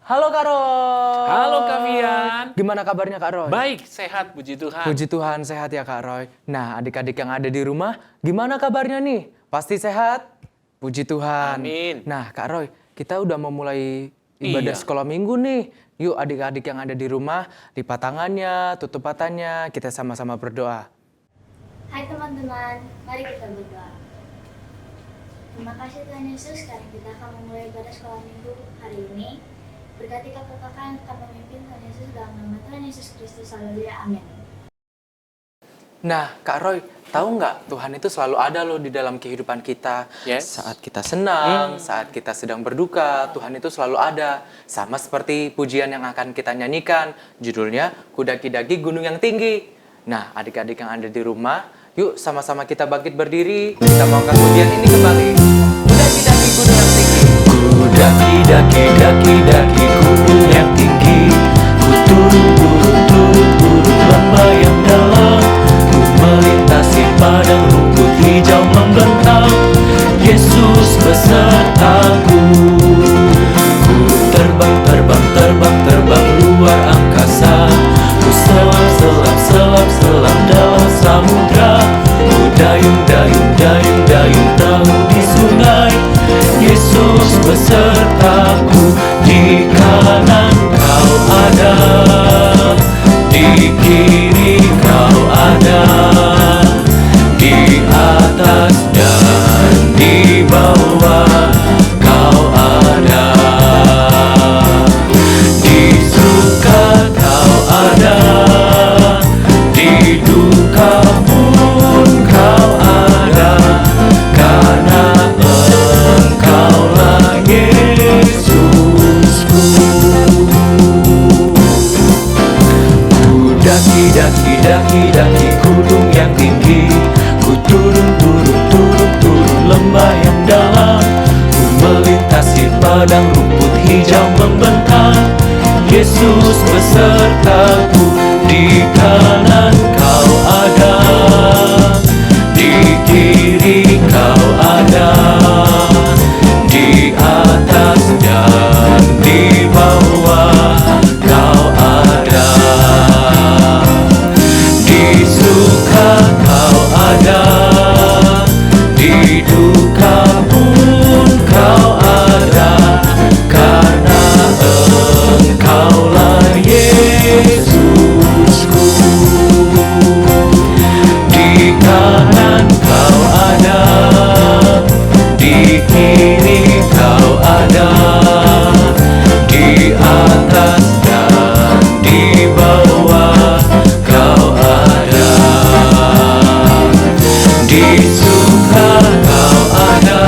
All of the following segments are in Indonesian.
Halo Kak Roy. Halo Kak Vian. Gimana kabarnya Kak Roy? Baik, sehat, puji Tuhan. Puji Tuhan sehat ya Kak Roy. Nah adik-adik yang ada di rumah, gimana kabarnya nih? Pasti sehat? Puji Tuhan. Amin. Nah Kak Roy, kita udah memulai ibadah Iya. sekolah minggu nih. Yuk adik-adik yang ada di rumah, lipat tangannya, tutup matanya, kita sama-sama berdoa. Hai teman-teman, mari kita berdoa. Terima kasih Tuhan Yesus, karena kita akan memulai ibadah sekolah minggu hari ini. Berkati kakak-kakak yang akan memimpin Tuhan Yesus dalam nama Tuhan Yesus Kristus. Haleluya, amin. Nah Kak Roy, tahu nggak Tuhan itu selalu ada loh di dalam kehidupan kita. Yes. Saat kita senang, saat kita sedang berduka, Tuhan itu selalu ada. Sama seperti pujian yang akan kita nyanyikan, judulnya Kudaki-daki Gunung yang Tinggi. Nah adik-adik yang ada di rumah, yuk sama-sama kita bangkit berdiri, kita maukan pujian ini kembali. Kudaki-daki gunung yang tinggi. Kudaki-daki gunung yang tinggi, ku turun lembah yang dalam, ku melintasi padang rumput hijau membentang. Yesus besertaku, ku terbang luar angkasa, ku selam dalam samudra, ku dayung perahu di sungai. Yesus besertaku, di kanan kau ada, di kiri kau ada, di atas dan di bawah kau ada, di suka kau ada, di duka pun kau ada, karena Engkaulah Yesusku. Kudaki gunung yang tinggi, ku turun lembah yang dalam, ku melintasi padang rumput hijau membentang. Yesus besertaku, di kanan kau ada, di kiri kau ada, di atas dan di bawah kau ada, di suka kau ada, di duka pun kau ada, karena Engkaulah Yesusku. Di kanan kau ada, di kiri kau ada, di atas dan di bawah kau ada, di suka kau ada,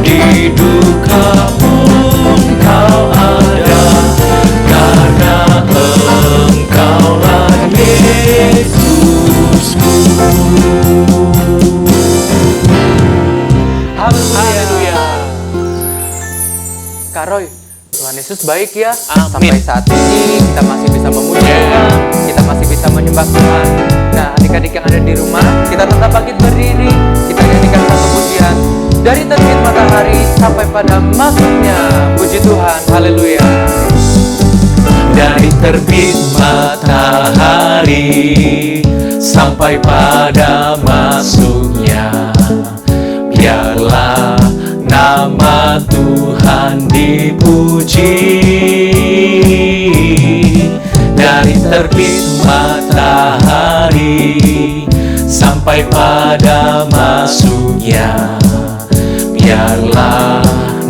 di duka pun kau ada, karena Engkaulah Yesusku. Haleluya. Kak Roy, Tuhan Yesus baik ya. Amin. Sampai saat ini kita masih bisa memuji Tuhan, kita masih bisa menyembah Tuhan. Nah, adik-adik yang ada di rumah, kita tetap bangkit berdiri, kita nyanyikan satu pujian dari terbit matahari sampai pada masuknya. Puji Tuhan, haleluya. Dari terbit matahari sampai pada masuknya, biarlah nama Tuhan dipuji. Dari terbit matahari sampai pada masuknya, biarlah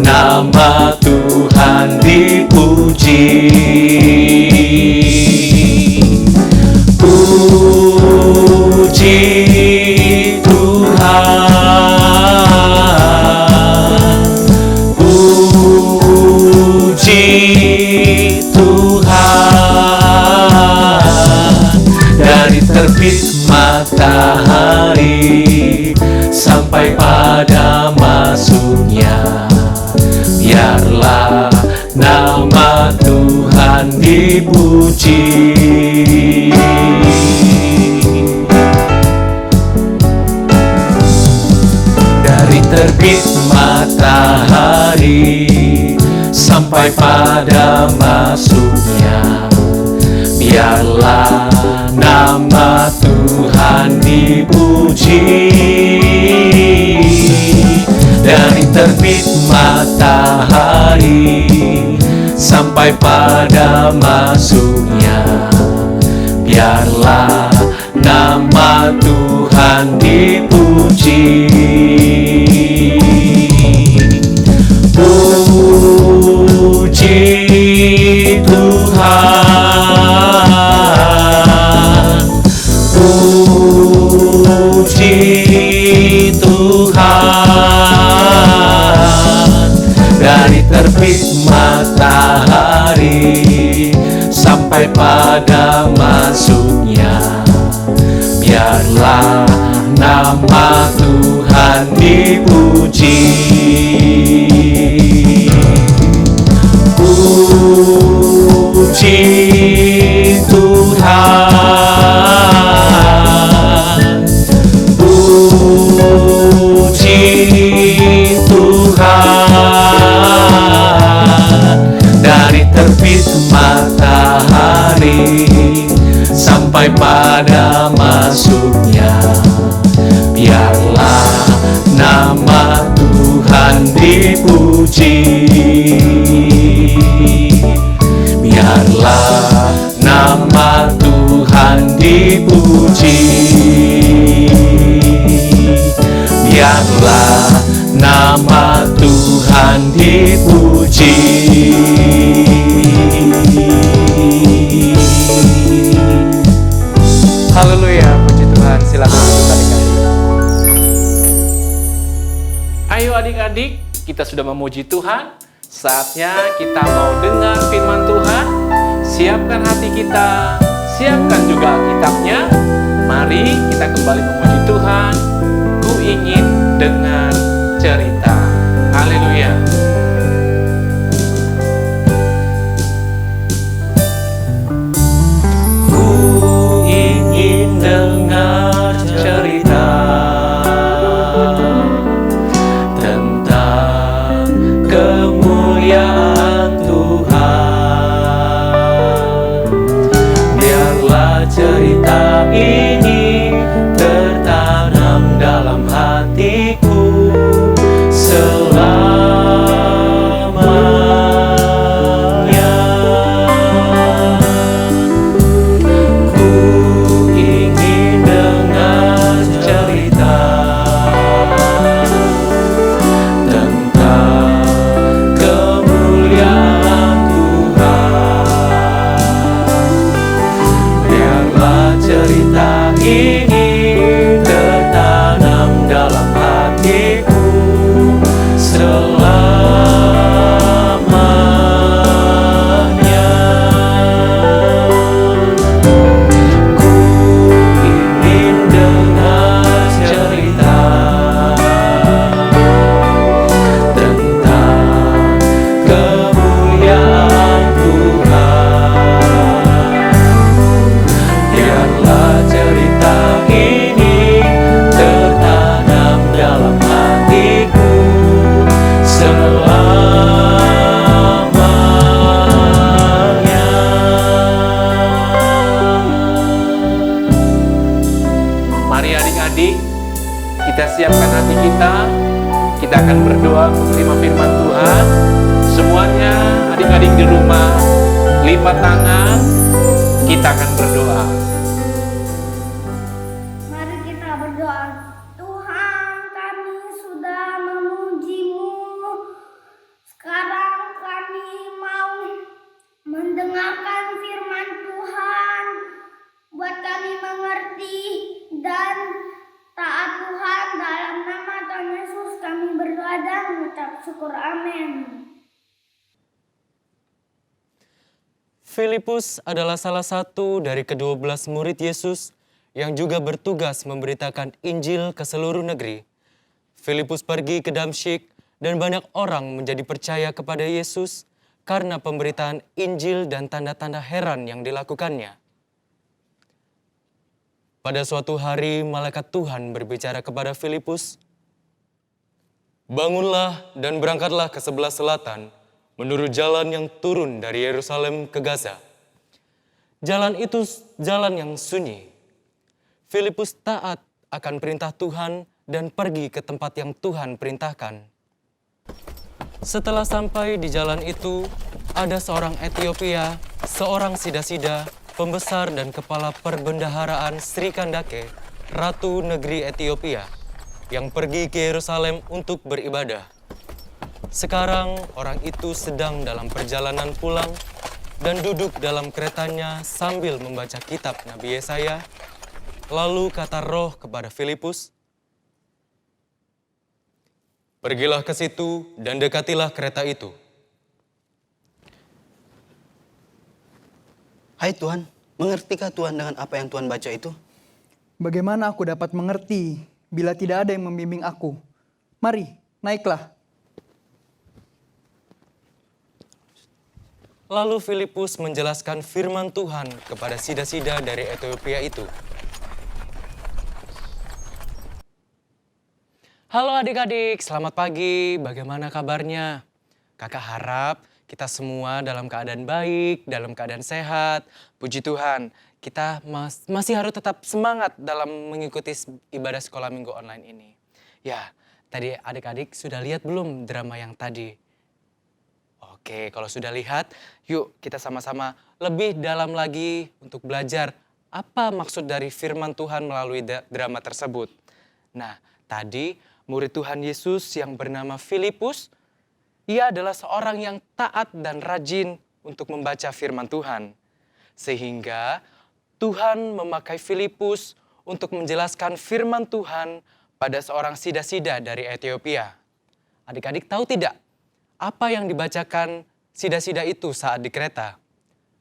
nama Tuhan dipuji. Puji Tuhan, puji Tuhan. Dari terbit matahari sampai pada masuknya, biarlah nama Tuhan dipuji. Dari terbit matahari sampai pada biarlah nama Tuhan dipuji. Dari terbit matahari sampai pada masuknya, biarlah nama Tuhan dipuji. Puji Tuhan, puji Tuhan. Dari terbit matahari sampai pada masuknya, biarlah nama Tuhan dipuji. Puji Tuhan, puji Tuhan. Dari terbit matahari sampai pada masuknya, biarlah nama Tuhan dipuji. Biarlah nama Tuhan dipuji. Biarlah nama Tuhan dipuji. Haleluya, puji Tuhan. Silakan duduk adik-adik. Ayo adik-adik, kita sudah memuji Tuhan. Saatnya kita mau dengar firman Tuhan. Siapkan hati kita, siapkan juga Alkitabnya. Mari kita kembali memuji Tuhan. Ku ingin dengar cerita. Haleluya. Ku ingin dengar cerita tentang kemuliaan Tuhan. Biarlah cerita ini tertanam dalam hatiku selamanya. Ku ingin dengar cerita tentang kemuliaan Tuhan. Biarlah cerita ini tertanam dalam hatiku selamanya. Ku ingin dengar cerita tentang kemuliaan Tuhan. Biarlah cerita ini tertanam dalam hatiku selamanya. Mari adik-adik, kita siapkan hati kita. Kita akan berdoa menerima firman Tuhan. Semuanya adik-adik di rumah, lipat tangan. Kita akan berdoa. Mari kita berdoa. Tuhan, kami sudah memuji-Mu. Sekarang kami mau mendengarkan firman Tuhan. Buat kami mengerti dan taat Tuhan. Dalam nama Tuhan Yesus kami berdoa dan mengucap syukur. Amin. Filipus adalah salah satu dari ke-12 murid Yesus yang juga bertugas memberitakan Injil ke seluruh negeri. Filipus pergi ke Damsyik dan banyak orang menjadi percaya kepada Yesus karena pemberitaan Injil dan tanda-tanda heran yang dilakukannya. Pada suatu hari malaikat Tuhan berbicara kepada Filipus, "Bangunlah dan berangkatlah ke sebelah selatan, menurut jalan yang turun dari Yerusalem ke Gaza. Jalan itu jalan yang sunyi. Filipus taat akan perintah Tuhan dan pergi ke tempat yang Tuhan perintahkan. Setelah sampai di jalan itu, ada seorang Etiopia, seorang sida-sida, pembesar dan kepala perbendaharaan Sri Kandake, Ratu Negeri Etiopia, yang pergi ke Yerusalem untuk beribadah. Sekarang orang itu sedang dalam perjalanan pulang dan duduk dalam keretanya sambil membaca kitab Nabi Yesaya. Lalu kata Roh kepada Filipus, "Pergilah ke situ dan dekatilah kereta itu." Hai Tuhan, mengertikah Tuhan dengan apa yang Tuhan baca itu? Bagaimana aku dapat mengerti bila tidak ada yang membimbing aku? Mari, naiklah. Lalu Filipus menjelaskan firman Tuhan kepada sida-sida dari Etiopia itu. Halo adik-adik, selamat pagi. Bagaimana kabarnya? Kakak harap kita semua dalam keadaan baik, dalam keadaan sehat. Puji Tuhan, kita masih harus tetap semangat dalam mengikuti ibadah sekolah minggu online ini. Ya, tadi adik-adik sudah lihat belum drama yang tadi? Oke, kalau sudah lihat, yuk kita sama-sama lebih dalam lagi untuk belajar apa maksud dari firman Tuhan melalui drama tersebut. Nah, tadi murid Tuhan Yesus yang bernama Filipus, ia adalah seorang yang taat dan rajin untuk membaca firman Tuhan. Sehingga Tuhan memakai Filipus untuk menjelaskan firman Tuhan pada seorang sida-sida dari Etiopia. Adik-adik tahu tidak apa yang dibacakan sida-sida itu saat di kereta?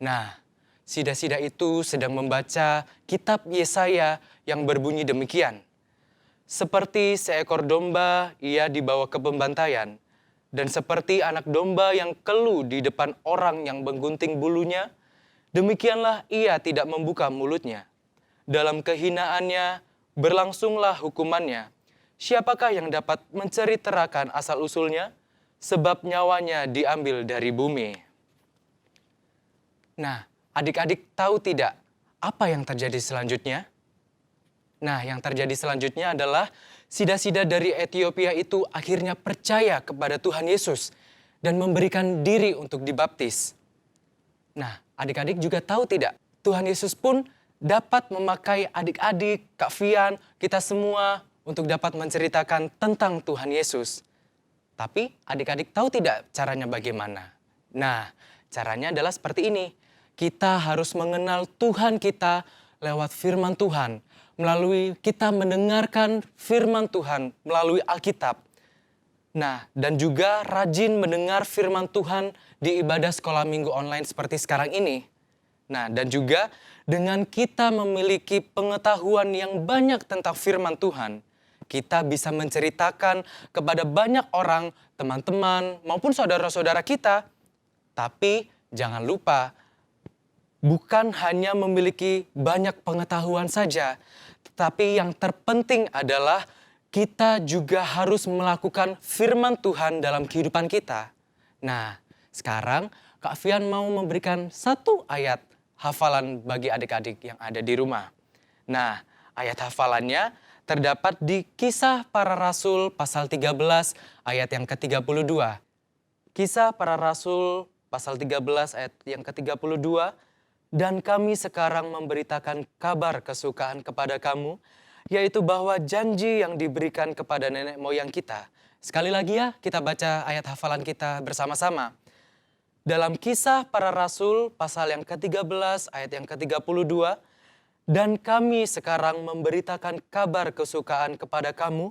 Nah, sida-sida itu sedang membaca kitab Yesaya yang berbunyi demikian. Seperti seekor domba ia dibawa ke pembantaian, dan seperti anak domba yang keluh di depan orang yang menggunting bulunya, demikianlah ia tidak membuka mulutnya. Dalam kehinaannya berlangsunglah hukumannya. Siapakah yang dapat menceritakan asal-usulnya? Sebab nyawanya diambil dari bumi. Nah, adik-adik tahu tidak apa yang terjadi selanjutnya? Nah, yang terjadi selanjutnya adalah sida-sida dari Etiopia itu akhirnya percaya kepada Tuhan Yesus dan memberikan diri untuk dibaptis. Nah, adik-adik juga tahu tidak, Tuhan Yesus pun dapat memakai adik-adik, Kak Fian, kita semua untuk dapat menceritakan tentang Tuhan Yesus. Tapi adik-adik tahu tidak caranya bagaimana? Nah, caranya adalah seperti ini. Kita harus mengenal Tuhan kita lewat firman Tuhan. Melalui kita mendengarkan firman Tuhan melalui Alkitab. Nah, dan juga rajin mendengar firman Tuhan di ibadah sekolah minggu online seperti sekarang ini. Nah, dan juga dengan kita memiliki pengetahuan yang banyak tentang firman Tuhan, kita bisa menceritakan kepada banyak orang, teman-teman maupun saudara-saudara kita. Tapi jangan lupa, bukan hanya memiliki banyak pengetahuan saja, tetapi yang terpenting adalah kita juga harus melakukan firman Tuhan dalam kehidupan kita. Nah, sekarang Kak Fian mau memberikan satu ayat hafalan bagi adik-adik yang ada di rumah. Nah, ayat hafalannya terdapat di Kisah Para Rasul pasal 13 ayat yang ke-32. Kisah Para Rasul pasal 13 ayat yang ke-32. Dan kami sekarang memberitakan kabar kesukaan kepada kamu, yaitu bahwa janji yang diberikan kepada nenek moyang kita. Sekali lagi ya, kita baca ayat hafalan kita bersama-sama. Dalam Kisah Para Rasul pasal yang ke-13 ayat yang ke-32, dan kami sekarang memberitakan kabar kesukaan kepada kamu,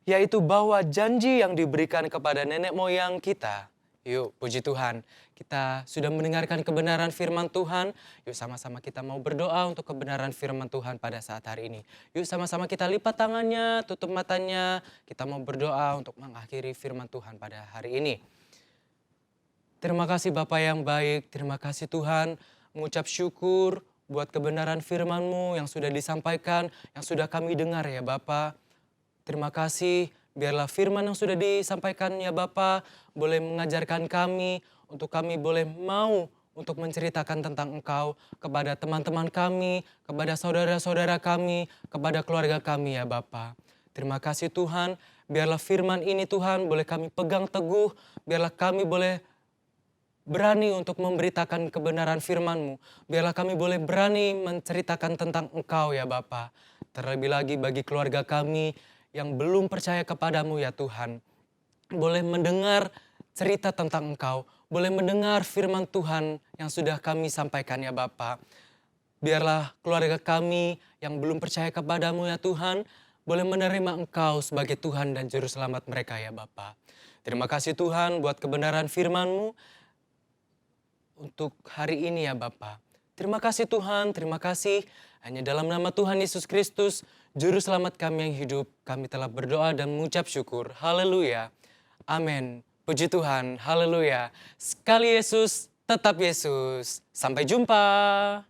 yaitu bahwa janji yang diberikan kepada nenek moyang kita. Yuk, puji Tuhan, kita sudah mendengarkan kebenaran firman Tuhan. Yuk sama-sama kita mau berdoa untuk kebenaran firman Tuhan pada saat hari ini. Yuk sama-sama kita lipat tangannya, tutup matanya. Kita mau berdoa untuk mengakhiri firman Tuhan pada hari ini. Terima kasih Bapa yang baik, terima kasih Tuhan. Mengucap syukur buat kebenaran firman-Mu yang sudah disampaikan, yang sudah kami dengar ya Bapa. Terima kasih. Biarlah firman yang sudah disampaikan ya Bapa boleh mengajarkan kami untuk kami boleh mau untuk menceritakan tentang Engkau kepada teman-teman kami, kepada saudara-saudara kami, kepada keluarga kami ya Bapa. Terima kasih Tuhan, biarlah firman ini Tuhan boleh kami pegang teguh, biarlah kami boleh berani untuk memberitakan kebenaran firman-Mu. Biarlah kami boleh berani menceritakan tentang Engkau ya Bapa. Terlebih lagi bagi keluarga kami yang belum percaya kepadamu ya Tuhan. Boleh mendengar cerita tentang Engkau, boleh mendengar firman Tuhan yang sudah kami sampaikan ya Bapa. Biarlah keluarga kami yang belum percaya kepadamu ya Tuhan, boleh menerima Engkau sebagai Tuhan dan Juru Selamat mereka ya Bapa. Terima kasih Tuhan buat kebenaran firman-Mu untuk hari ini ya Bapa. Terima kasih Tuhan, terima kasih. Hanya dalam nama Tuhan Yesus Kristus, Juru Selamat kami yang hidup, kami telah berdoa dan mengucap syukur. Haleluya. Amin. Puji Tuhan, haleluya. Sekali Yesus, tetap Yesus. Sampai jumpa.